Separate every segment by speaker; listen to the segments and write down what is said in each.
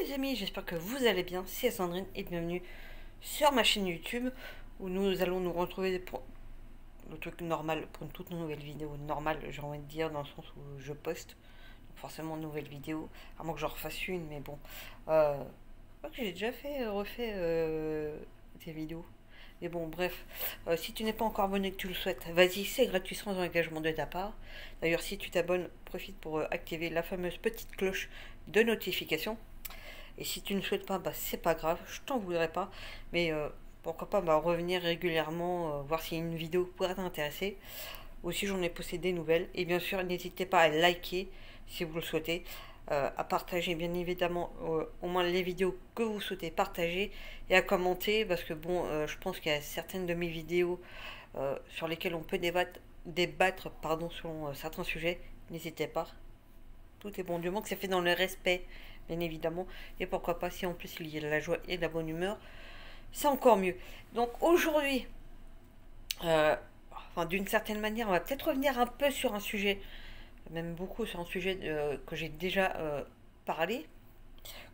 Speaker 1: les amis, j'espère que vous allez bien, c'est Sandrine et bienvenue sur ma chaîne YouTube où nous allons nous retrouver pour le truc normal, pour une toute nouvelle vidéo normale, j'ai envie de dire, dans le sens où je poste. Donc forcément une nouvelle vidéo, à moins que j'en refasse une, mais bon. Je crois que j'ai déjà refait des vidéos. Mais bon, bref, si tu n'es pas encore abonné, que tu le souhaites, vas-y, c'est gratuit sans engagement de ta part. D'ailleurs, si tu t'abonnes, profite pour activer la fameuse petite cloche de notification. Et si tu ne souhaites pas, bah, c'est pas grave, je t'en voudrais pas. Mais pourquoi pas revenir régulièrement, voir si une vidéo pourrait t'intéresser. Aussi, j'en ai posté des nouvelles. Et bien sûr, n'hésitez pas à liker si vous le souhaitez. À partager bien évidemment au moins les vidéos que vous souhaitez partager. Et à commenter parce que bon, je pense qu'il y a certaines de mes vidéos sur lesquelles on peut débattre pardon, selon certains sujets. N'hésitez pas. Tout est bon du moment que c'est fait dans le respect, bien évidemment. Et pourquoi pas, si en plus il y a de la joie et de la bonne humeur, c'est encore mieux. Donc aujourd'hui, euh, enfin d'une certaine manière, on va peut-être revenir un peu sur un sujet, même beaucoup sur un sujet que j'ai déjà parlé,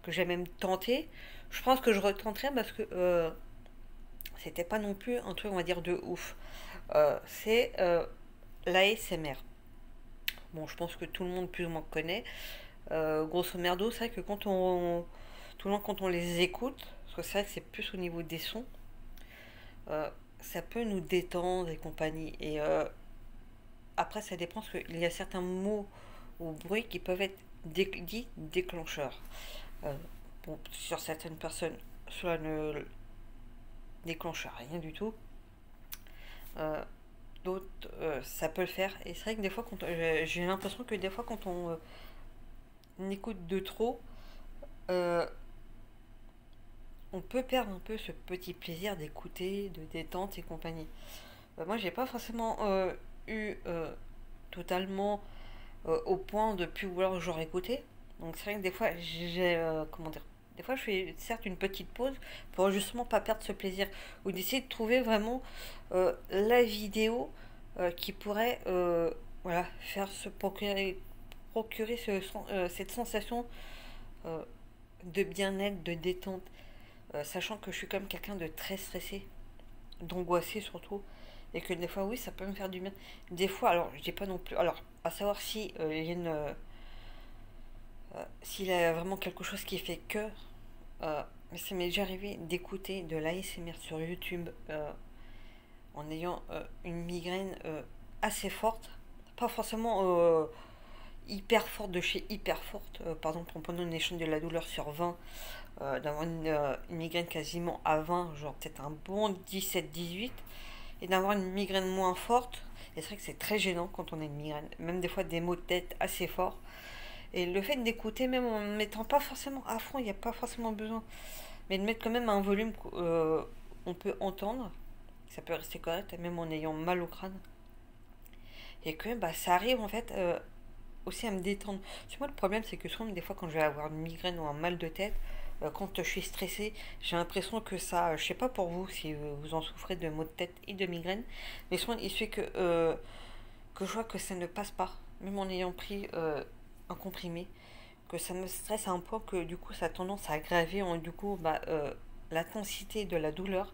Speaker 1: que j'ai même tenté. Je pense que je retenterai parce que c'était pas non plus un truc, on va dire, de ouf. C'est l'ASMR. Bon, je pense que tout le monde plus ou moins connaît. Grosso merdo, c'est vrai que tout le monde quand on les écoute, parce que c'est vrai que c'est plus au niveau des sons, euh, ça peut nous détendre et compagnie. Et après, ça dépend parce qu'il y a certains mots ou bruits qui peuvent être dits déclencheurs. Euh, bon, sur certaines personnes, cela ne déclenche rien du tout. Euh, D'autres, ça peut le faire. Et c'est vrai que des fois, j'ai l'impression que des fois, quand on écoute de trop, euh, on peut perdre un peu ce petit plaisir d'écouter, de détente et compagnie. Moi, j'ai pas forcément eu totalement au point de plus vouloir genre écouter. Donc c'est vrai que des fois, j'ai comment dire, des fois je fais certes une petite pause pour justement pas perdre ce plaisir ou d'essayer de trouver vraiment la vidéo qui pourrait voilà faire se procurer cette sensation euh, de bien-être, de détente. Sachant que je suis quand même quelqu'un de très stressé, d'angoissé surtout, et que des fois, oui, ça peut me faire du bien. Des fois, alors, je dis pas non plus. Alors, à savoir si il y a s'il y a vraiment quelque chose qui fait que. Mais ça m'est déjà arrivé d'écouter de l'ASMR sur YouTube en ayant une migraine assez forte. Pas forcément hyper forte de chez hyper forte. Par exemple, en prenant une échelle de la douleur sur 20, d'avoir une migraine quasiment à 20, genre peut-être un bon 17-18, et d'avoir une migraine moins forte. Et c'est vrai que c'est très gênant quand on a une migraine, même des fois des maux de tête assez forts. Et le fait d'écouter, même en ne mettant pas forcément à fond, il n'y a pas forcément besoin, mais de mettre quand même un volume qu'on peut entendre, ça peut rester correct, même en ayant mal au crâne. Et que bah, ça arrive en fait aussi à me détendre. C'est moi le problème, c'est que souvent, des fois, quand je vais avoir une migraine ou un mal de tête, quand je suis stressée, j'ai l'impression que ça, je sais pas pour vous si vous en souffrez de maux de tête et de migraine, mais souvent il se fait que je vois que ça ne passe pas, même en ayant pris un comprimé, que ça me stresse à un point que du coup ça a tendance à aggraver du coup l'intensité de la douleur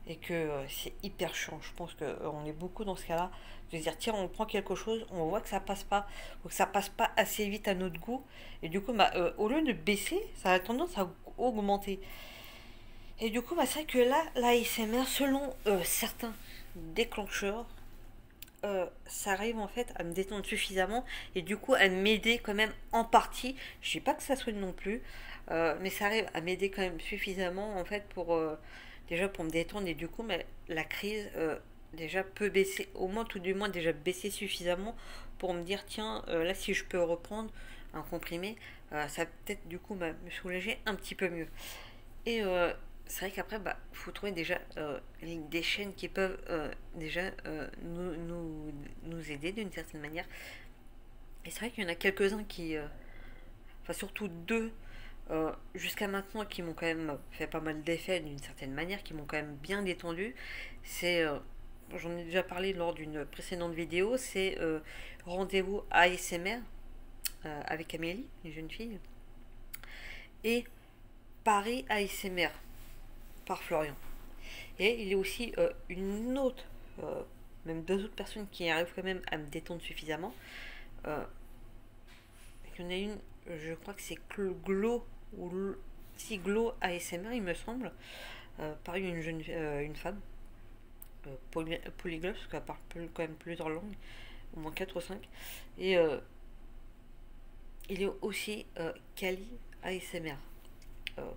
Speaker 1: et que c'est hyper chiant. Je pense qu'on est beaucoup dans ce cas-là. De se dire, tiens, on prend quelque chose, on voit que ça passe pas, ou que ça passe pas assez vite à notre goût, et du coup, au lieu de baisser, ça a tendance à augmenter. Et du coup, c'est vrai que là, l'ASMR, selon certains déclencheurs, ça arrive en fait à me détendre suffisamment et du coup à m'aider quand même en partie. Je sais pas que ça soit non plus, mais ça arrive à m'aider quand même suffisamment en fait pour déjà pour me détendre et du coup la crise déjà peut baisser, au moins tout du moins déjà baisser suffisamment pour me dire tiens là si je peux reprendre un comprimé, ça va peut-être du coup me soulager un petit peu mieux. Et c'est vrai qu'après, il faut trouver déjà des chaînes qui peuvent déjà nous aider d'une certaine manière. Et c'est vrai qu'il y en a quelques-uns qui, enfin surtout deux, jusqu'à maintenant, qui m'ont quand même fait pas mal d'effets d'une certaine manière, qui m'ont quand même bien détendu. C'est, j'en ai déjà parlé lors d'une précédente vidéo, c'est Rendez-vous ASMR avec Amélie, une jeune fille. Et Paris ASMR par Florian. Et il y a aussi une autre, même deux autres personnes qui arrivent quand même à me détendre suffisamment. Euh, il y en a une, je crois que c'est Glow, ou si Glow ASMR, il me semble. Pareil, une femme, polyglotte, parce qu'elle parle quand même plusieurs langues, au moins 4 ou 5. Et il y a aussi Kali ASMR.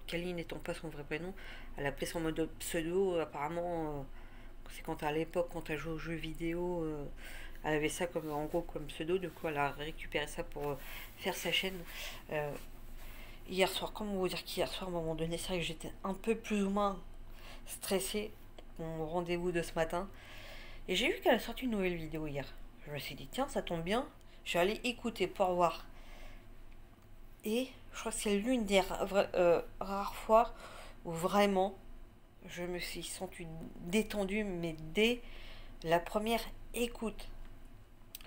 Speaker 1: Kali n'étant pas son vrai prénom, elle appelait son mode pseudo, apparemment, c'est quand à l'époque, quand elle jouait aux jeux vidéo, elle avait ça comme, en gros comme pseudo, du coup elle a récupéré ça pour faire sa chaîne. Euh, Hier soir, comment vous dire qu'hier soir, à un moment donné, c'est vrai que j'étais un peu plus ou moins stressée pour mon rendez-vous de ce matin, et j'ai vu qu'elle a sorti une nouvelle vidéo hier. Je me suis dit, tiens, ça tombe bien, je suis allée écouter pour voir. Et je crois que c'est l'une des rares fois où vraiment je me suis sentie détendue, mais dès la première écoute.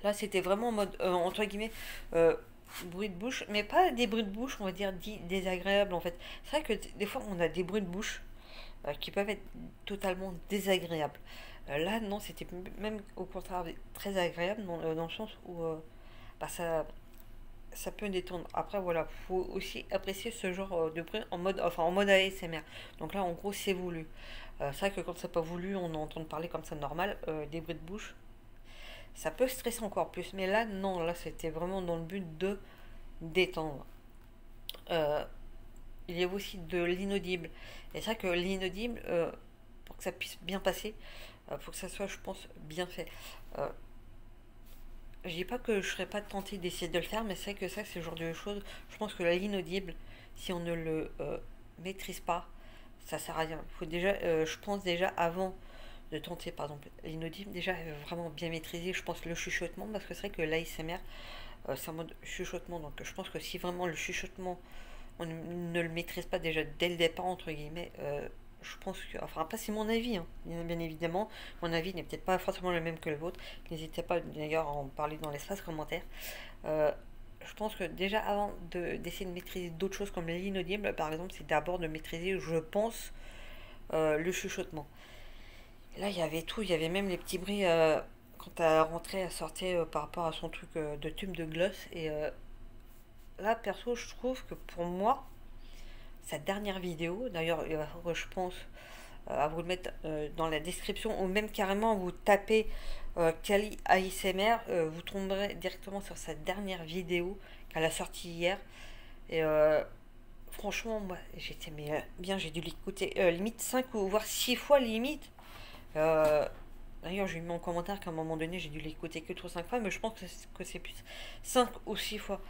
Speaker 1: Là, c'était vraiment en mode, entre guillemets, euh, bruit de bouche, mais pas des bruits de bouche, on va dire, désagréables en fait. C'est vrai que des fois, on a des bruits de bouche qui peuvent être totalement désagréables. Là, non, c'était même au contraire très agréable dans le sens où bah, ça peut détendre. Après, voilà, faut aussi apprécier ce genre de bruit en mode, enfin, en mode ASMR. Donc là, en gros, c'est voulu. C'est vrai que quand c'est pas voulu, on entend parler comme ça normal, des bruits de bouche. Ça peut stresser encore plus. Mais là, non, là, c'était vraiment dans le but de détendre. Euh, il y a aussi de l'inaudible. Et c'est vrai que l'inaudible, pour que ça puisse bien passer, faut que ça soit, je pense, bien fait. Euh, je dis pas que je serais pas tentée d'essayer de le faire, mais c'est vrai que ça, c'est le genre de choses. Je pense que l'inaudible, si on ne le maîtrise pas, ça sert à rien. Il faut déjà, je pense déjà avant de tenter par exemple l'inaudible, déjà vraiment bien maîtriser, je pense, le chuchotement, parce que c'est vrai que l'ASMR, c'est en mode chuchotement, donc je pense que si vraiment le chuchotement, on ne le maîtrise pas déjà dès le départ, entre guillemets, je pense que, enfin après c'est mon avis, hein, bien évidemment, mon avis n'est peut-être pas forcément le même que le vôtre, n'hésitez pas d'ailleurs à en parler dans l'espace commentaire. Euh, je pense que déjà avant d'essayer de maîtriser d'autres choses comme l'inaudible, par exemple, c'est d'abord de maîtriser, je pense, le chuchotement. Là, il y avait tout, il y avait même les petits bruits quand elle rentrait, elle sortait par rapport à son truc de tube de gloss. Et là, perso, je trouve que pour moi, sa dernière vidéo, d'ailleurs, il va falloir que je pense à vous le mettre dans la description, ou même carrément vous tapez Kali ASMR, vous tomberez directement sur sa dernière vidéo qu'elle a sortie hier. Et franchement, moi, j'étais mais, bien, j'ai dû l'écouter limite 5 ou voire 6 fois limite. Euh, D'ailleurs, j'ai mis en commentaire qu'à un moment donné, j'ai dû l'écouter que 3 5 fois, mais je pense que c'est plus 5 ou 6 fois.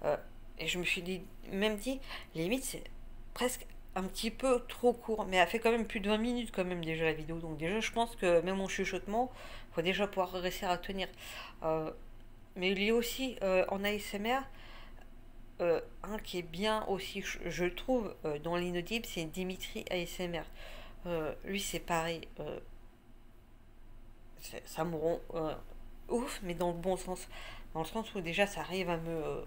Speaker 1: Euh, et je me suis dit, même dit, limite, c'est presque un petit peu trop court, mais elle fait quand même plus de 20 minutes quand même déjà la vidéo. Donc déjà, je pense que même en chuchotement, il faut déjà pouvoir réussir à tenir. Euh, mais il y a aussi en ASMR, un qui est bien aussi, je le trouve, dans l'inaudible, c'est Dimitri ASMR. Lui, c'est pareil. Ça me rend ouf, mais dans le bon sens. Dans le sens où déjà ça arrive à me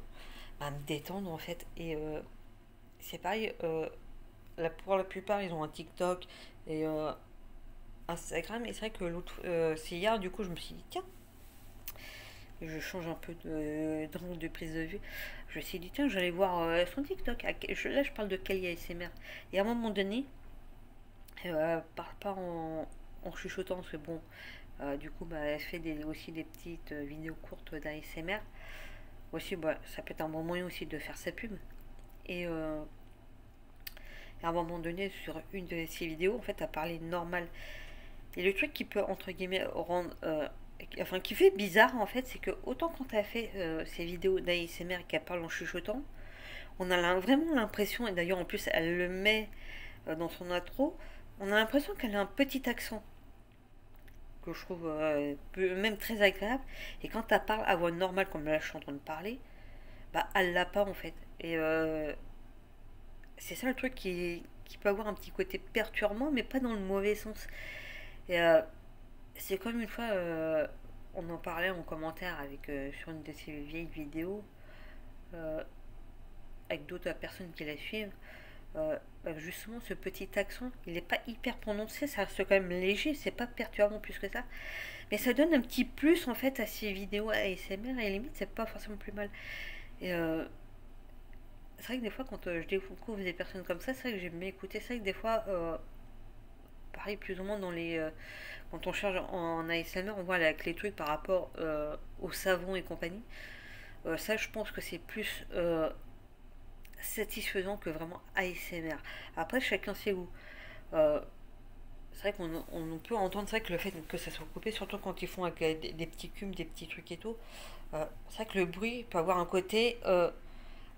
Speaker 1: détendre en fait. Et c'est pareil, pour la plupart ils ont un TikTok et Instagram. Et c'est vrai que l'autre, c'est hier, du coup je me suis dit, tiens, je change un peu de prise de vue. Je me suis dit, tiens, j'allais voir son TikTok. Là je parle de Kelly ASMR. Et à un moment donné, pas en chuchotant, parce que bon, du coup, bah, elle fait aussi des petites vidéos courtes d'ASMR. Aussi, bah, ça peut être un bon moyen aussi de faire sa pub. Et à un moment donné, sur une de ses vidéos, en fait, elle parlait normal. Et le truc qui peut, entre guillemets, rendre. Enfin, qui fait bizarre, en fait, c'est que autant quand elle fait ses vidéos d'ASMR et qu'elle parle en chuchotant, on a vraiment l'impression, et d'ailleurs, en plus, elle le met dans son intro, on a l'impression qu'elle a un petit accent que je trouve même très agréable. Et quand elle parle à voix normale, comme là je suis en train de parler, bah elle l'a pas en fait. Et c'est ça le truc qui peut avoir un petit côté perturbant, mais pas dans le mauvais sens. Et c'est comme une fois, on en parlait en commentaire avec, sur une de ces vieilles vidéos, euh, avec d'autres personnes qui la suivent. justement ce petit accent, il n'est pas hyper prononcé, ça reste quand même léger, c'est pas perturbant plus que ça. Mais ça donne un petit plus en fait à ces vidéos ASMR et limite c'est pas forcément plus mal. Et c'est vrai que des fois quand je découvre des personnes comme ça, c'est vrai que j'aime bien écouter. C'est vrai que des fois, pareil plus ou moins dans les... quand on cherche en ASMR, on voit avec les trucs par rapport au savon et compagnie. Ça je pense que c'est plus satisfaisant que vraiment ASMR. Après chacun ses goûts. Euh, c'est vrai qu'on peut entendre ça que le fait que ça soit coupé, surtout quand ils font avec des petits cubes, des petits trucs et tout. C'est vrai que le bruit peut avoir un côté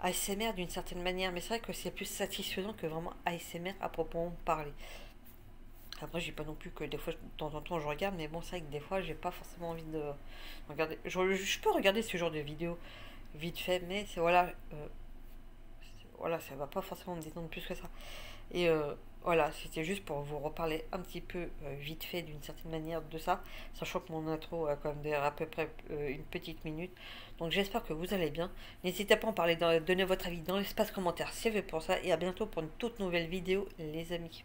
Speaker 1: ASMR d'une certaine manière, mais c'est vrai que c'est plus satisfaisant que vraiment ASMR à proprement parler. Après, j'ai pas non plus que des fois, de temps en temps, je regarde, mais bon, c'est vrai que des fois, j'ai pas forcément envie de regarder. Je peux regarder ce genre de vidéo vite fait, mais c'est voilà, voilà, ça va pas forcément me détendre plus que ça. Et voilà, c'était juste pour vous reparler un petit peu vite fait d'une certaine manière de ça, sachant que mon intro a quand même duré à peu près une petite minute. Donc j'espère que vous allez bien. N'hésitez pas à en parler, donner votre avis dans l'espace commentaire, c'est fait pour ça. Et à bientôt pour une toute nouvelle vidéo, les amis.